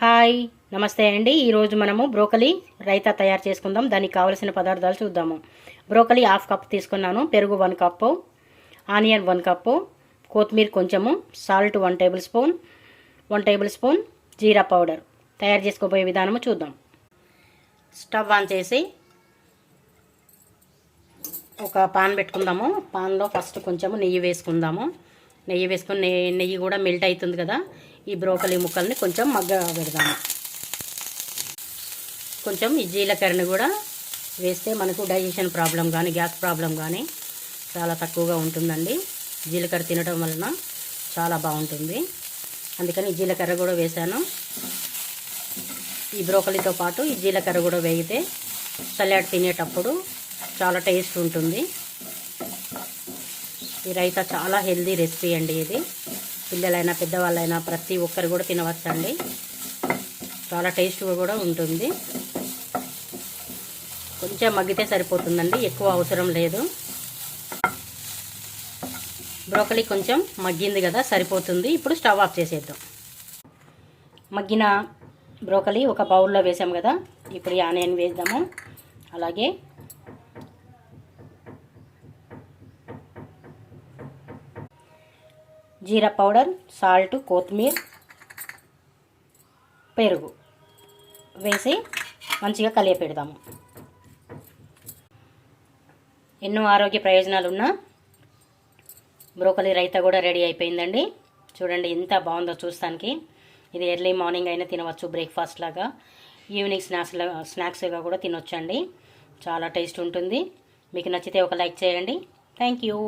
Hi నమస్తే అండి. ఈరోజు మనము బ్రోకలీ రైతా తయారు చేసుకుందాం. దానికి కావలసిన పదార్థాలు చూద్దాము. బ్రోకలీ హాఫ్ కప్ తీసుకున్నాను, పెరుగు 1 కప్పు, ఆనియన్ 1 కప్పు, కొత్తిమీర కొంచెము, salt 1 tablespoon, 1 tablespoon jeera powder. తయారు చేసుకోబోయే విధానము చూద్దాం. స్టవ్ ఆన్ చేసి ఒక పాన్ పెట్టుకుందాము. పాన్లో ఫస్ట్ కొంచెము నెయ్యి వేసుకుందాము. నెయ్యి వేసుకొని నెయ్యి కూడా మెల్ట్ అవుతుంది కదా, ఈ బ్రోకలీ ముక్కల్ని కొంచెం మగ్గ పెడదాము. కొంచెం ఈ జీలకర్రని కూడా వేస్తే మనకు డైజెషన్ ప్రాబ్లం కానీ గ్యాస్ ప్రాబ్లం కానీ చాలా తక్కువగా ఉంటుందండి. జీలకర్ర తినడం వలన చాలా బాగుంటుంది, అందుకని జీలకర్ర కూడా వేసాను. ఈ బ్రోకలీతో పాటు ఈ జీలకర్ర కూడా వేగితే సలాడ్ తినేటప్పుడు చాలా టేస్ట్ ఉంటుంది. ఈ రైతా చాలా హెల్దీ రెసిపీ అండి. ఇది పిల్లలైనా పెద్దవాళ్ళైనా ప్రతి ఒక్కరు కూడా తినవచ్చండి. చాలా టేస్ట్ కూడా ఉంటుంది. కొంచెం మగ్గితే సరిపోతుందండి, ఎక్కువ అవసరం లేదు. బ్రోకలీ కొంచెం మగ్గింది కదా, సరిపోతుంది. ఇప్పుడు స్టవ్ ఆఫ్ చేసేద్దాం. మగ్గిన బ్రోకలీ ఒక బౌల్లో వేసాం కదా, ఇప్పుడు ఈ ఆనియన్ వేద్దాము. అలాగే జీరా పౌడర్, సాల్ట్, కొత్తిమీర, పెరుగు వేసి మంచిగా కలియపెడదాము. ఎన్నో ఆరోగ్య ప్రయోజనాలు ఉన్న బ్రోకలీ రైతా కూడా రెడీ అయిపోయిందండి. చూడండి ఎంత బాగుందో చూస్తానికి. ఇది ఎర్లీ మార్నింగ్ అయినా తినవచ్చు, బ్రేక్ఫాస్ట్ లాగా, ఈవినింగ్ స్నాక్స్గా కూడా తినొచ్చండి. చాలా టేస్ట్ ఉంటుంది. మీకు నచ్చితే ఒక లైక్ చేయండి. Thank you.